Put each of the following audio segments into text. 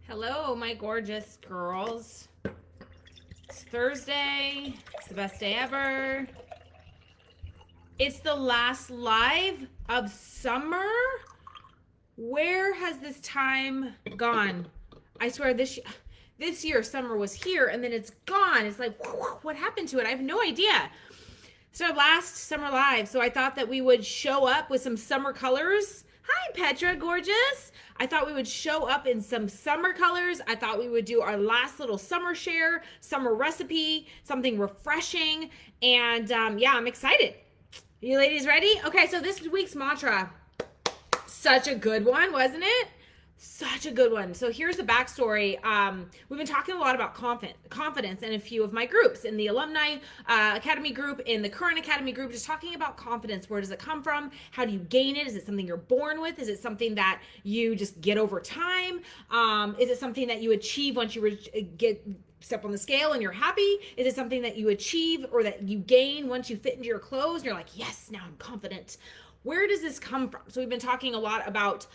Hello, my gorgeous girls. It's Thursday. It's the best day ever. It's the last live of summer. Where has this time gone? I swear this year summer was here and then it's gone. It's like, what happened to it? I have no idea. So last summer live, so I thought that we would show up with some summer colors. Hi, Petra, gorgeous. I thought we would show up in some summer colors. I thought we would do our last little summer share, summer recipe, something refreshing. And yeah, I'm excited. You ladies ready? Okay, so this week's mantra, such a good one, wasn't it? Such a good one. So here's the backstory. We've been talking a lot about confidence in a few of my groups, in the alumni academy group, in the current academy group, just talking about confidence. Where does it come from? How do you gain it? Is it something you're born with? Is it something that you just get over time? Is it something that you achieve once you step on the scale and you're happy? Is it something that you achieve or that you gain once you fit into your clothes and you're like, yes, now I'm confident? Where does this come from? So we've been talking a lot about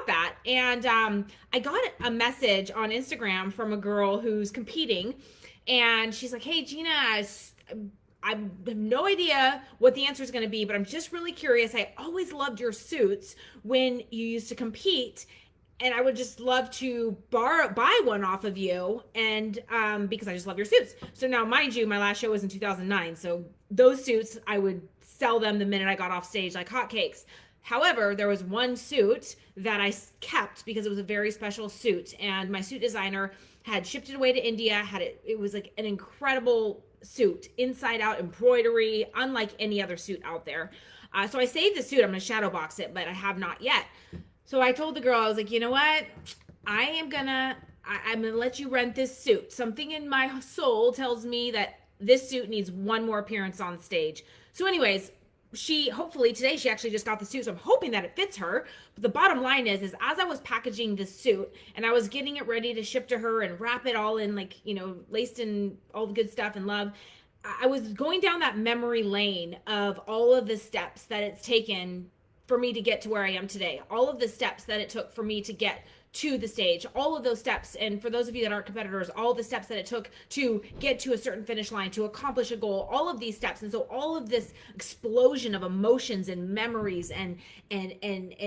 that, and I got a message on Instagram from a girl who's competing, and she's like, hey Gina, I have no idea what the answer is going to be, but I'm just really curious. I always loved your suits when you used to compete, and I would just love to buy one off of you, and because I just love your suits. So now, mind you, my last show was in 2009, so those suits I would sell them the minute I got off stage like hotcakes. However, there was one suit that I kept because it was a very special suit, and my suit designer had shipped it away to India. It was like an incredible suit, inside out embroidery, unlike any other suit out there. So I saved the suit. I'm gonna shadow box it, but I have not yet. So I told the girl, I was like, you know what? I'm gonna let you rent this suit. Something in my soul tells me that this suit needs one more appearance on stage. So anyways, hopefully today she actually just got the suit, so I'm hoping that it fits her. But the bottom line is as I was packaging this suit and I was getting it ready to ship to her and wrap it all in, like, laced in all the good stuff and love, I was going down that memory lane of all of the steps that it's taken for me to get to where I am today. All of the steps that it took for me to get to the stage, all of those steps. And for those of you that aren't competitors, all the steps that it took to get to a certain finish line, to accomplish a goal, all of these steps. And so all of this explosion of emotions and memories and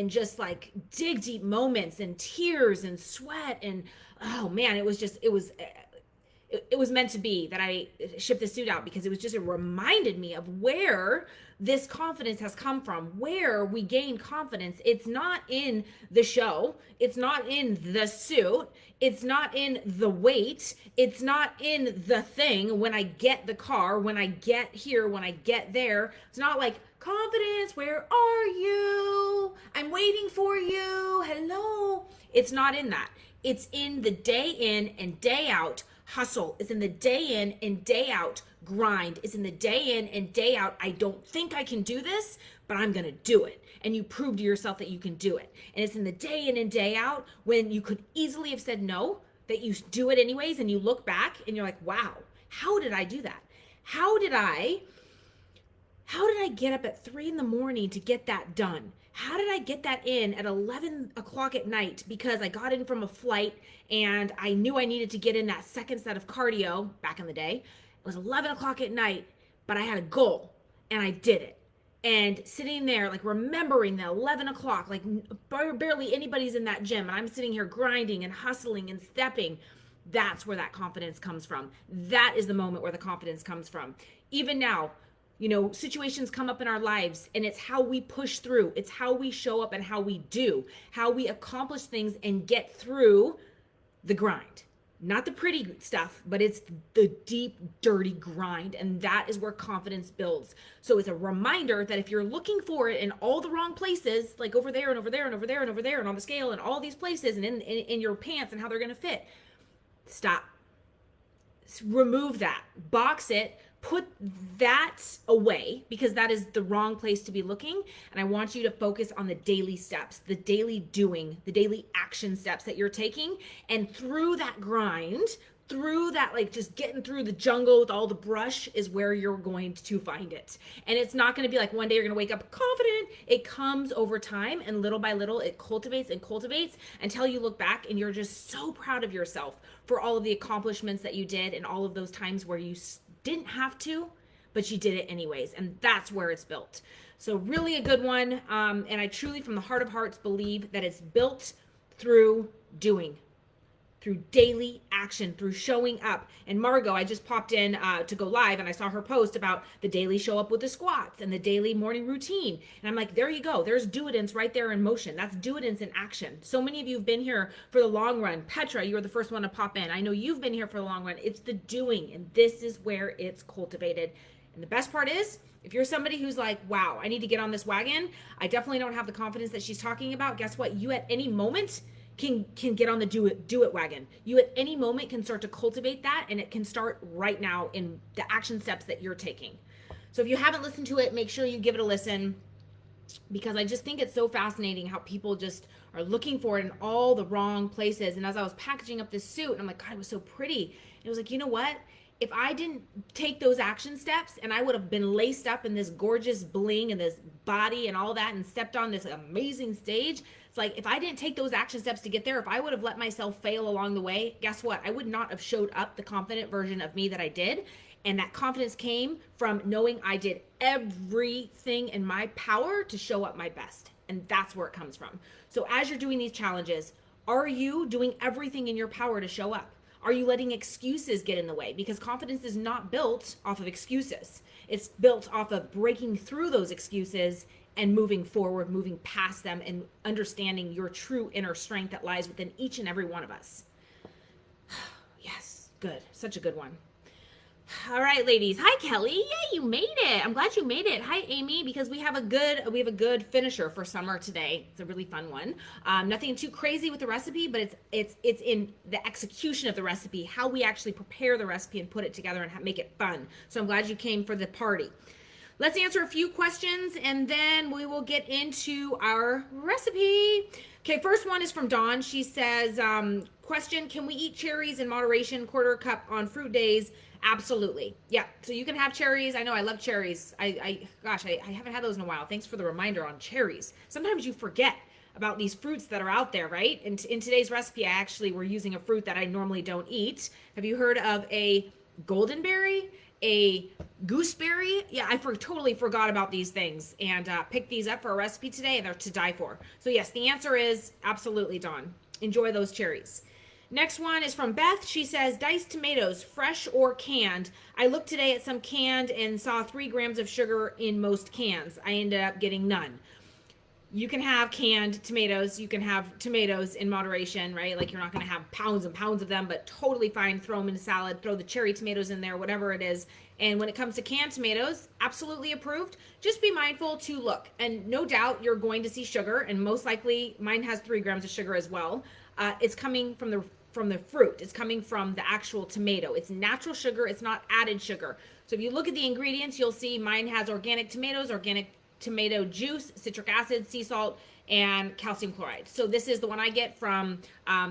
just like dig deep moments and tears and sweat. And oh man, it was meant to be that I shipped this suit out, because it reminded me of where this confidence has come from, where we gain confidence. It's not in the show. It's not in the suit. It's not in the weight. It's not in the thing when I get the car, when I get here, when I get there. It's not like, confidence, where are you? I'm waiting for you. Hello. It's not in that. It's in the day in and day out hustle. It's in the day in and day out grind. It's in the day in and day out, I don't think I can do this, but I'm going to do it. And you prove to yourself that you can do it. And it's in the day in and day out when you could easily have said no, that you do it anyways, and you look back and you're like, wow, how did I do that? How did I get up at 3 a.m. to get that done? How did I get that in at 11 o'clock at night? Because I got in from a flight and I knew I needed to get in that second set of cardio back in the day. It was 11 o'clock at night, but I had a goal and I did it. And sitting there, like remembering the 11 o'clock, like barely anybody's in that gym. And I'm sitting here grinding and hustling and stepping. That's where that confidence comes from. That is the moment where the confidence comes from. Even now, situations come up in our lives, and it's how we push through. It's how we show up and how we do, how we accomplish things and get through the grind. Not the pretty stuff, but it's the deep, dirty grind. And that is where confidence builds. So it's a reminder that if you're looking for it in all the wrong places, like over there and over there and over there and over there and on the scale and all these places and in your pants and how they're going to fit, stop. Remove that. Box it. Put that away, because that is the wrong place to be looking. And I want you to focus on the daily steps, the daily doing, the daily action steps that you're taking. And through that grind, through that, like just getting through the jungle with all the brush is where you're going to find it. And it's not going to be like one day you're going to wake up confident. It comes over time, and little by little it cultivates and cultivates until you look back and you're just so proud of yourself for all of the accomplishments that you did and all of those times where you didn't have to, but you did it anyways. And that's where it's built. So really a good one. And I truly, from the heart of hearts, believe that it's built through doing, through daily action, through showing up. And Margot, I just popped in to go live, and I saw her post about the daily show up with the squats and the daily morning routine. And I'm like, there you go. There's do-it-ins right there in motion. That's do-it-ins in action. So many of you have been here for the long run. Petra, you were the first one to pop in. I know you've been here for the long run. It's the doing, and this is where it's cultivated. And the best part is, if you're somebody who's like, wow, I need to get on this wagon, I definitely don't have the confidence that she's talking about. Guess what? You at any moment can get on the do it wagon. You at any moment can start to cultivate that, and it can start right now in the action steps that you're taking. So if you haven't listened to it, make sure you give it a listen, because I just think it's so fascinating how people just are looking for it in all the wrong places. And as I was packaging up this suit, and I'm like, God, it was so pretty. And it was like, you know what? If I didn't take those action steps, and I would have been laced up in this gorgeous bling and this body and all that and stepped on this amazing stage, it's like, if I didn't take those action steps to get there, if I would have let myself fail along the way, guess what? I would not have showed up the confident version of me that I did. And that confidence came from knowing I did everything in my power to show up my best. And that's where it comes from. So as you're doing these challenges, are you doing everything in your power to show up? Are you letting excuses get in the way? Because confidence is not built off of excuses. It's built off of breaking through those excuses and moving forward, moving past them, and understanding your true inner strength that lies within each and every one of us. Yes, good. Such a good one. All right, ladies. Hi, Kelly. Yeah, you made it. I'm glad you made it. Hi, Amy, because we have a good finisher for summer today. It's a really fun one. Nothing too crazy with the recipe, but it's in the execution of the recipe, how we actually prepare the recipe and put it together and make it fun. So I'm glad you came for the party. Let's answer a few questions, and then we will get into our recipe. Okay, first one is from Dawn. She says, question, can we eat cherries in moderation, quarter cup on fruit days? Absolutely. Yeah, so you can have cherries. I know I love cherries. I haven't had those in a while. Thanks for the reminder on cherries. Sometimes you forget about these fruits that are out there, right? And in today's recipe, we're using a fruit that I normally don't eat. Have you heard of a goldenberry? A gooseberry? Yeah, I totally forgot about these things and picked these up for a recipe today, and they're to die for. So yes, the answer is absolutely, Dawn. Enjoy those cherries. Next one is from Beth. She says, diced tomatoes, fresh or canned. I looked today at some canned and saw 3 grams of sugar in most cans. I ended up getting none. You can have canned tomatoes. You can have tomatoes in moderation, right? Like, you're not going to have pounds and pounds of them, but totally fine. Throw them in a salad, throw the cherry tomatoes in there, whatever it is. And when it comes to canned tomatoes, absolutely approved. Just be mindful to look. And no doubt you're going to see sugar, and most likely mine has 3 grams of sugar as well. It's coming from the fruit. It's coming from the actual tomato. It's natural sugar. It's not added sugar. So if you look at the ingredients, you'll see mine has organic tomatoes, organic tomato juice, citric acid, sea salt, and calcium chloride. So this is the one I get from,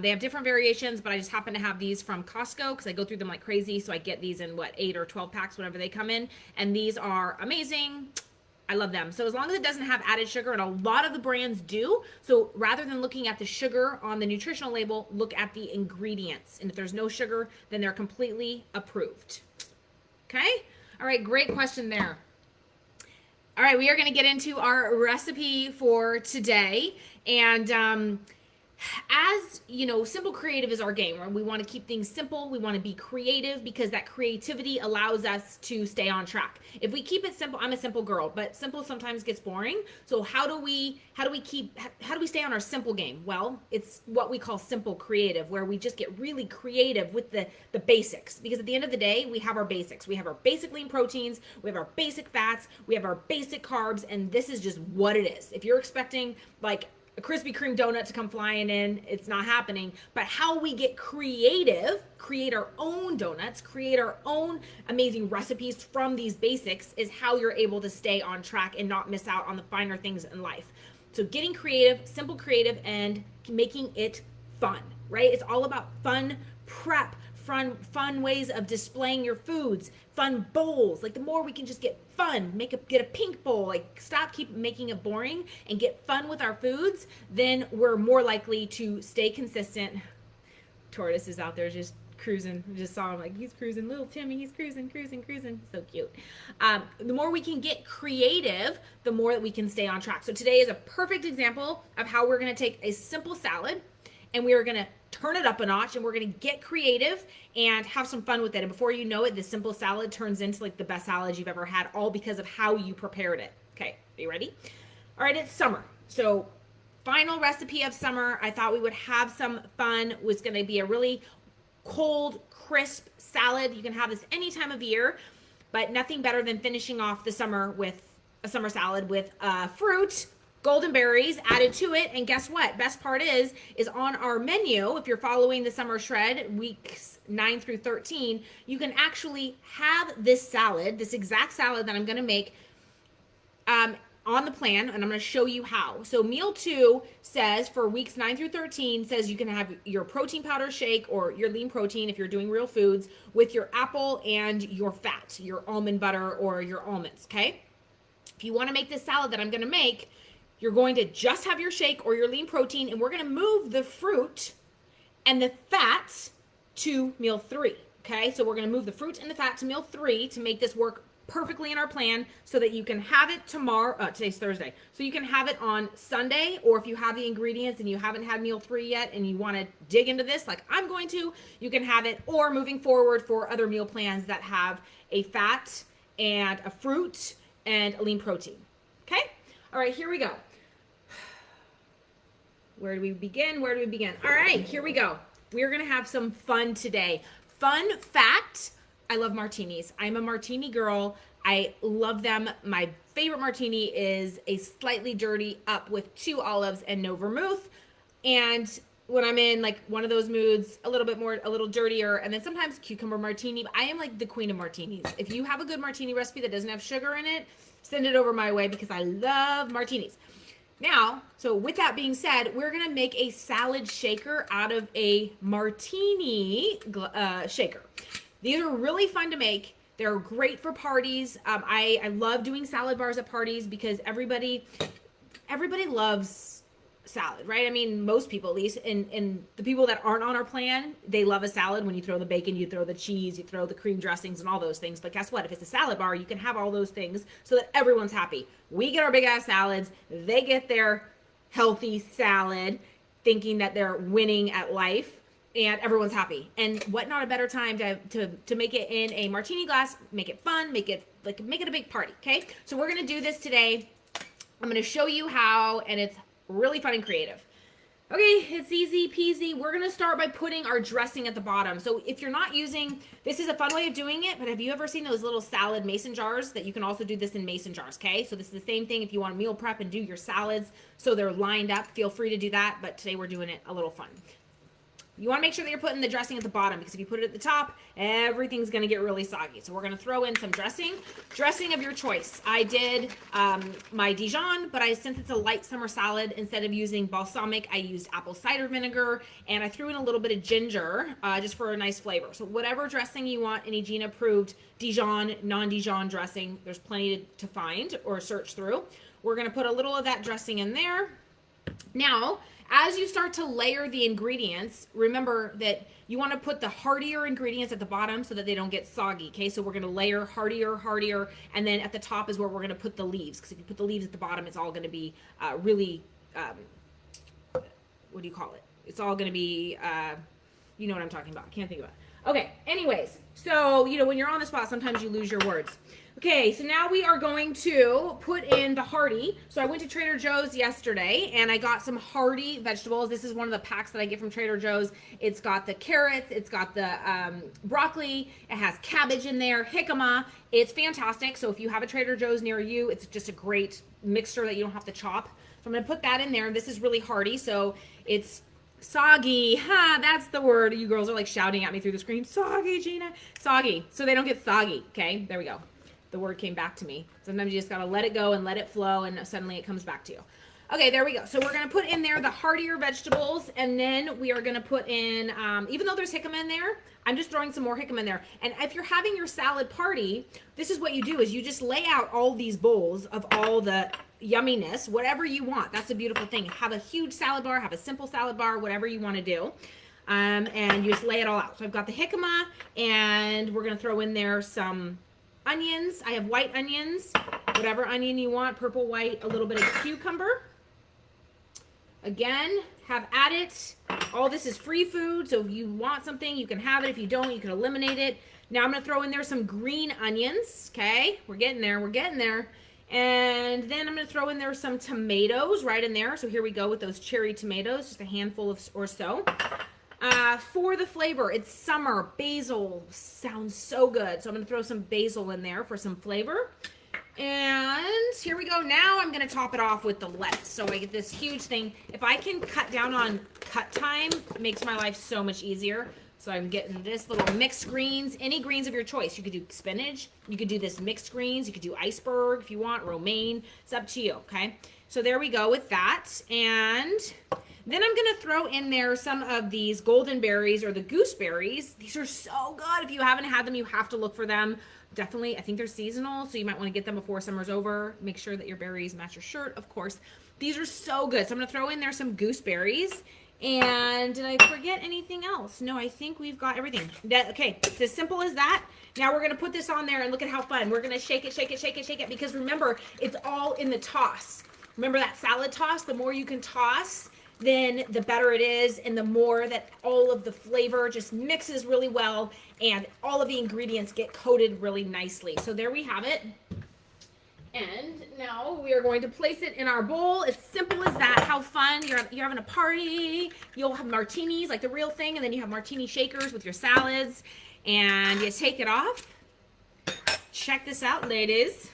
they have different variations, but I just happen to have these from Costco because I go through them like crazy. So I get these in 8 or 12 packs, whenever they come in. And these are amazing. I love them. So as long as it doesn't have added sugar, and a lot of the brands do. So rather than looking at the sugar on the nutritional label, look at the ingredients. And if there's no sugar, then they're completely approved. Okay? All right, great question there. All right, we are going to get into our recipe for today. And as you know, simple creative is our game, right? We want to keep things simple. We want to be creative because that creativity allows us to stay on track. If we keep it simple, I'm a simple girl, but simple sometimes gets boring. So how do we stay on our simple game? Well, it's what we call simple creative, where we just get really creative with the basics. Because at the end of the day, we have our basics. We have our basic lean proteins, we have our basic fats, we have our basic carbs, and this is just what it is. If you're expecting like a Krispy Kreme donut to come flying in, it's not happening. But how we get creative, create our own donuts, create our own amazing recipes from these basics, is how you're able to stay on track and not miss out on the finer things in life. So getting creative, simple creative, and making it fun, right? It's all about fun prep, fun ways of displaying your foods, fun bowls. Like the more we can just get fun, get a pink bowl, like keep making it boring and get fun with our foods, then we're more likely to stay consistent. Tortoise is out there just cruising. I just saw him, like, he's cruising. Little Timmy, he's cruising. So cute. The more we can get creative, the more that we can stay on track. So today is a perfect example of how we're going to take a simple salad and we are going to turn it up a notch and we're going to get creative and have some fun with it. And before you know it, this simple salad turns into like the best salad you've ever had, all because of how you prepared it. Okay, are you ready? All right, it's summer. So final recipe of summer, I thought we would have some fun. Was going to be a really cold, crisp salad. You can have this any time of year, but nothing better than finishing off the summer with a summer salad with fruit, golden berries added to it. And guess what? Best part is on our menu, if you're following the summer shred, weeks 9 through 13, you can actually have this salad, this exact salad that I'm going to make, on the plan, and I'm going to show you how. So meal 2 says for weeks 9 through 13 says you can have your protein powder shake or your lean protein if you're doing real foods with your apple and your fat, your almond butter or your almonds, okay? If you want to make this salad that I'm going to make, you're going to just have your shake or your lean protein, and we're going to move the fruit and the fat to meal 3, okay? So we're going to move the fruit and the fat to meal 3 to make this work perfectly in our plan so that you can have it tomorrow. Today's Thursday. So you can have it on Sunday, or if you have the ingredients and you haven't had meal 3 yet and you want to dig into this like I'm going to, you can have it, or moving forward for other meal plans that have a fat and a fruit and a lean protein. Okay? All right, here we go. Where do we begin? All right, here we go. We're going to have some fun today. Fun fact, I love martinis. I'm a martini girl. I love them. My favorite martini is a slightly dirty up with 2 olives and no vermouth. And when I'm in like one of those moods, a little dirtier, and then sometimes cucumber martini. But I am like the queen of martinis. If you have a good martini recipe that doesn't have sugar in it, send it over my way because I love martinis. Now, so with that being said, we're going to make a salad shaker out of a martini shaker. These are really fun to make. They're great for parties. I love doing salad bars at parties because everybody loves salad, right? I mean, most people at least, and the people that aren't on our plan, they love a salad. When you throw the bacon, you throw the cheese, you throw the cream dressings and all those things. But guess what? If it's a salad bar, you can have all those things so that everyone's happy. We get our big ass salads. They get their healthy salad thinking that they're winning at life, and everyone's happy. And what not a better time to make it in a martini glass, make it fun, make it a big party, okay? So we're going to do this today. I'm going to show you how, and it's really fun and creative. Okay, it's easy peasy. We're going to start by putting our dressing at the bottom. So if you're not using, this is a fun way of doing it, but have you ever seen those little salad mason jars that you can also do this in mason jars, okay? So this is the same thing if you want to meal prep and do your salads so they're lined up. Feel free to do that, but today we're doing it a little fun. You want to make sure that you're putting the dressing at the bottom because if you put it at the top, everything's going to get really soggy. So we're going to throw in some dressing of your choice. I did my Dijon, but since it's a light summer salad, instead of using balsamic, I used apple cider vinegar, and I threw in a little bit of ginger just for a nice flavor. So whatever dressing you want, any Gina approved Dijon, non-Dijon dressing, there's plenty to find or search through. We're going to put a little of that dressing in there. Now, as you start to layer the ingredients, remember that you want to put the heartier ingredients at the bottom so that they don't get soggy, okay? So we're going to layer heartier, and then at the top is where we're going to put the leaves, because if you put the leaves at the bottom, it's all going to be really, what do you call it? It's all going to be, you know what I'm talking about. I can't think of it. Okay, anyways, so, when you're on the spot, sometimes you lose your words. Okay, so now we are going to put in the hearty. So I went to Trader Joe's yesterday and I got some hearty vegetables. This is one of the packs that I get from Trader Joe's. It's got the carrots, it's got the broccoli, it has cabbage in there, jicama. It's fantastic. So if you have a Trader Joe's near you, it's just a great mixture that you don't have to chop. So I'm going to put that in there. This is really hearty, so it's soggy. That's the word. You girls are like shouting at me through the screen. Soggy, Gina. Soggy. So they don't get soggy. Okay, there we go. The word came back to me. Sometimes you just got to let it go and let it flow, and suddenly it comes back to you. Okay, there we go. So we're going to put in there the heartier vegetables, and then we are going to put in, even though there's jicama in there, I'm just throwing some more jicama in there. And if you're having your salad party, this is what you do, is you just lay out all these bowls of all the yumminess, whatever you want. That's a beautiful thing. Have a huge salad bar, have a simple salad bar, whatever you want to do. And you just lay it all out. So I've got the jicama, and we're going to throw in there some onions. I have white onions, whatever onion you want, purple, white, a little bit of cucumber. Again, have at it. All this is free food, so if you want something, you can have it. If you don't, you can eliminate it. Now I'm going to throw in there some green onions, okay? We're getting there, we're getting there. And then I'm going to throw in there some tomatoes right in there. So here we go with those cherry tomatoes, just a handful of, or so. For the flavor, it's summer. Basil sounds so good. So I'm going to throw some basil in there for some flavor. And here we go. Now I'm going to top it off with the lettuce. So I get this huge thing. If I can cut down on cut time, it makes my life so much easier. So I'm getting this little mixed greens, any greens of your choice. You could do spinach. You could do this mixed greens. You could do iceberg if you want, romaine. It's up to you, okay? So there we go with that. And then I'm going to throw in there some of these golden berries or the gooseberries. These are so good. If you haven't had them, you have to look for them. Definitely, I think they're seasonal, so you might want to get them before summer's over. Make sure that your berries match your shirt, of course. These are so good. So I'm going to throw in there some gooseberries. And did I forget anything else? No, I think we've got everything. Okay, it's as simple as that. Now we're going to put this on there, and look at how fun. We're going to shake it, shake it, shake it, shake it, because remember, it's all in the toss. Remember that salad toss? The more you can toss, then the better it is, and the more that all of the flavor just mixes really well, and all of the ingredients get coated really nicely. So there we have it. And now we are going to place it in our bowl. It's simple as that. How fun. You're having a party. You'll have martinis, like the real thing, and then you have martini shakers with your salads, and you take it off. Check this out, ladies.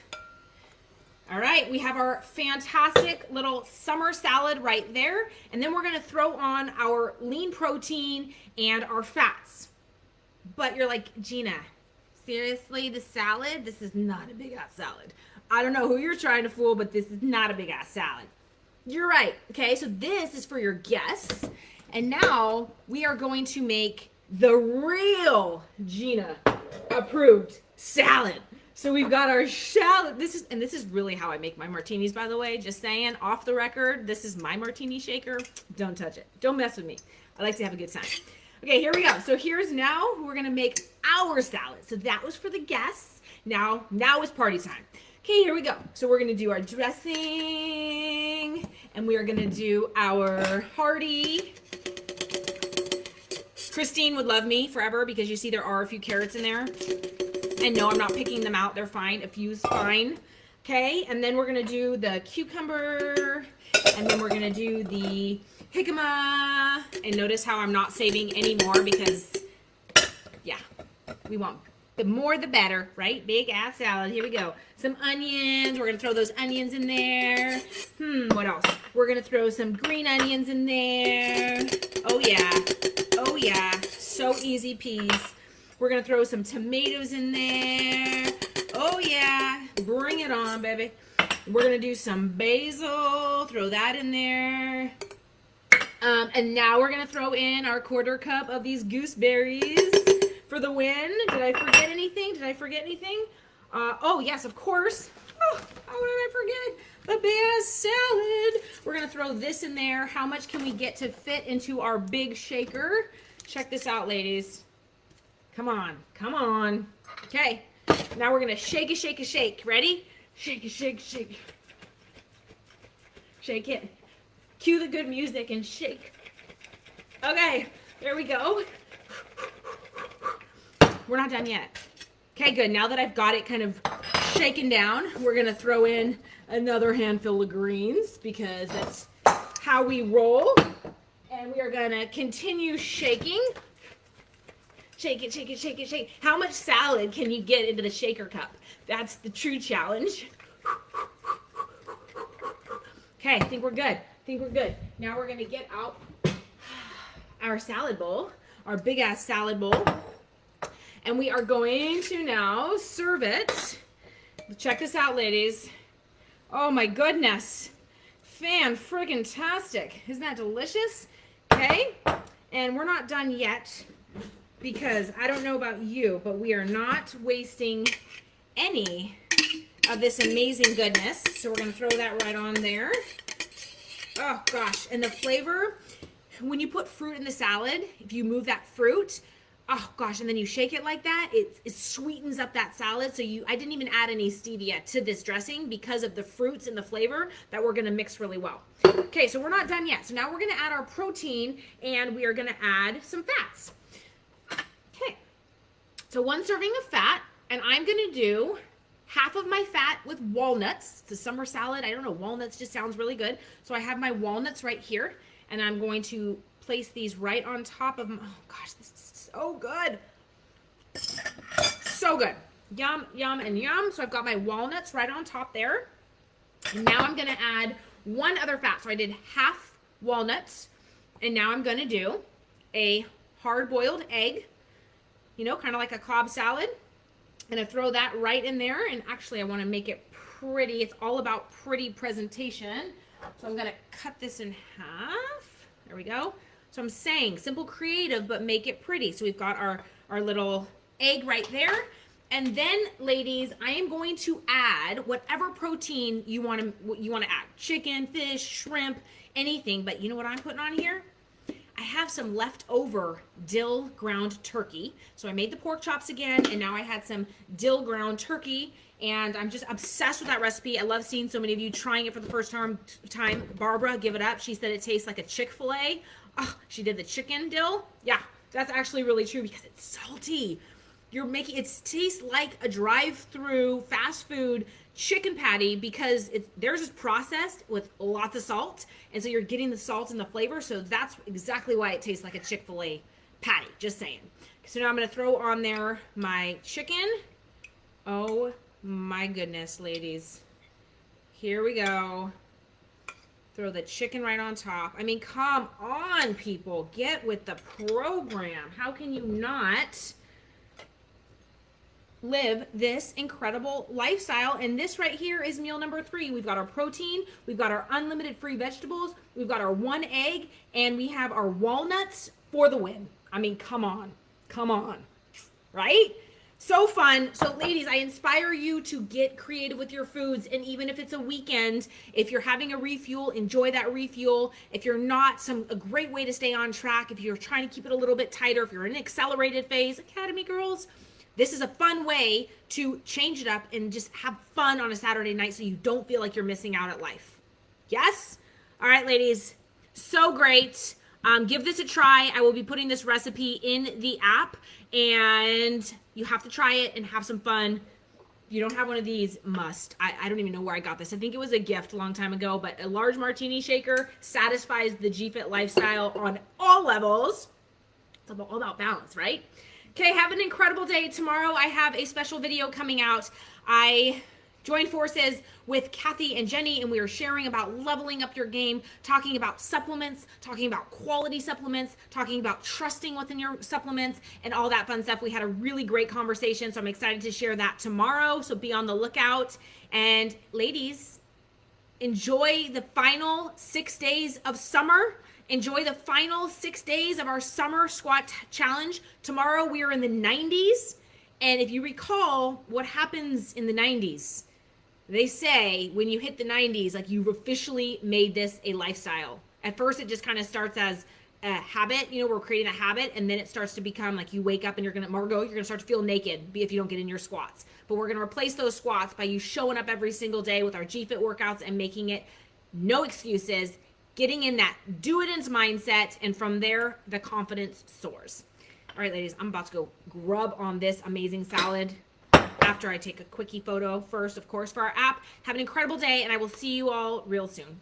All right, we have our fantastic little summer salad right there. And then we're gonna throw on our lean protein and our fats. But you're like, Gina, seriously, the salad? This is not a big ass salad. I don't know who you're trying to fool, but this is not a big ass salad. You're right, okay? So this is for your guests. And now we are going to make the real Gina approved salad. So we've got our salad. This is really how I make my martinis, by the way. Just saying, off the record, this is my martini shaker. Don't touch it. Don't mess with me. I like to have a good time. Okay, here we go. So here's now, we're gonna make our salad. So that was for the guests. Now is party time. Okay, here we go. So we're gonna do our dressing, and we are gonna do our hearty. Christine would love me forever because you see there are a few carrots in there. And no, I'm not picking them out. They're fine. A few's fine. Okay, and then we're going to do the cucumber. And then we're going to do the jicama. And notice how I'm not saving any more because, yeah, we want the more the better, right? Big ass salad. Here we go. Some onions. We're going to throw those onions in there. What else? We're going to throw some green onions in there. Oh, yeah. Oh, yeah. So easy peas. We're going to throw some tomatoes in there. Oh, yeah. Bring it on, baby. We're going to do some basil. Throw that in there. And now we're going to throw in our 1/4 cup of these gooseberries for the win. Did I forget anything? Did I forget anything? Oh, yes, of course. Oh, how did I forget? The big salad. We're going to throw this in there. How much can we get to fit into our big shaker? Check this out, ladies. Come on, come on. Okay, now we're gonna shake it, shake it, shake. Ready? Shake it, shake it, shake. Shake it. Cue the good music and shake. Okay, there we go. We're not done yet. Okay, good. Now that I've got it kind of shaken down, we're gonna throw in another handful of greens because that's how we roll. And we are gonna continue shaking. Shake it, shake it, shake it, shake. How much salad can you get into the shaker cup? That's the true challenge. Okay, I think we're good. I think we're good. Now we're gonna get out our salad bowl, our big ass salad bowl, and we are going to now serve it. Check this out, ladies. Oh my goodness. Fan-friggin-tastic. Isn't that delicious? Okay, and we're not done yet because I don't know about you, but we are not wasting any of this amazing goodness. So we're gonna throw that right on there. Oh gosh, and the flavor, when you put fruit in the salad, if you move that fruit, oh gosh, and then you shake it like that, it sweetens up that salad. So I didn't even add any stevia to this dressing because of the fruits and the flavor that we're gonna mix really well. Okay, so we're not done yet. So now we're gonna add our protein and we are gonna add some fats. Okay, so 1 serving of fat, and I'm gonna do half of my fat with walnuts. It's a summer salad. I don't know, walnuts just sounds really good. So I have my walnuts right here, and I'm going to place these right on top of my, oh gosh, this is so good. So good. Yum, yum, and yum. So I've got my walnuts right on top there. And now I'm gonna add 1 other fat. So I did half walnuts, and now I'm gonna do a hard-boiled egg, you know, kind of like a Cobb salad. I'm gonna throw that right in there, and actually I wanna make it pretty. It's all about pretty presentation. So I'm gonna cut this in half. There we go. So I'm saying simple, creative, but make it pretty. So we've got our little egg right there. And then, ladies, I am going to add whatever protein you want to add. Chicken, fish, shrimp, anything. But you know what I'm putting on here? I have some leftover dill ground turkey. So I made the pork chops again, and now I had some dill ground turkey, and I'm just obsessed with that recipe. I love seeing so many of you trying it for the first time. Barbara, give it up. She said it tastes like a Chick-fil-A. Oh, she did the chicken dill. Yeah, that's actually really true because it's salty. You're making it taste like a drive-through fast food chicken patty because theirs is processed with lots of salt, and so you're getting the salt and the flavor. So that's exactly why it tastes like a Chick-fil-A patty. Just saying. So now I'm gonna throw on there my chicken. Oh my goodness, ladies. Here we go. Throw the chicken right on top. I mean, come on, people. Get with the program. How can you not live this incredible lifestyle? And this right here is meal number 3. We've got our protein, we've got our unlimited free vegetables, we've got our 1 egg, and we have our walnuts for the win. I mean, come on, right? So fun. So ladies, I inspire you to get creative with your foods. And even if it's a weekend, if you're having a refuel, enjoy that refuel. If you're not, a great way to stay on track. If you're trying to keep it a little bit tighter, if you're in an accelerated phase, Academy girls, this is a fun way to change it up and just have fun on a Saturday night so you don't feel like you're missing out at life. Yes? All right, ladies. So great. Give this a try. I will be putting this recipe in the app, and you have to try it and have some fun. If you don't have one of these, must. I don't even know where I got this. I think it was a gift a long time ago, but a large martini shaker satisfies the G-Fit lifestyle on all levels. It's all about balance, right? Okay, have an incredible day. Tomorrow I have a special video coming out. I joined forces with Kathy and Jenny, and we are sharing about leveling up your game, talking about supplements, talking about quality supplements, talking about trusting within your supplements, and all that fun stuff. We had a really great conversation, so I'm excited to share that tomorrow, so be on the lookout. And ladies, enjoy the final 6 days of summer. Enjoy the final 6 days of our summer squat challenge. Tomorrow we are in the 90s. And if you recall what happens in the 90s, they say when you hit the 90s, like you've officially made this a lifestyle. At first, it just kind of starts as a habit. You know, we're creating a habit, and then it starts to become like you wake up and you're going to start to feel naked if you don't get in your squats. But we're going to replace those squats by you showing up every single day with our G-Fit workouts and making it no excuses, getting in that do-it-ins mindset, and from there, the confidence soars. All right, ladies, I'm about to go grub on this amazing salad after I take a quickie photo first, of course, for our app. Have an incredible day, and I will see you all real soon.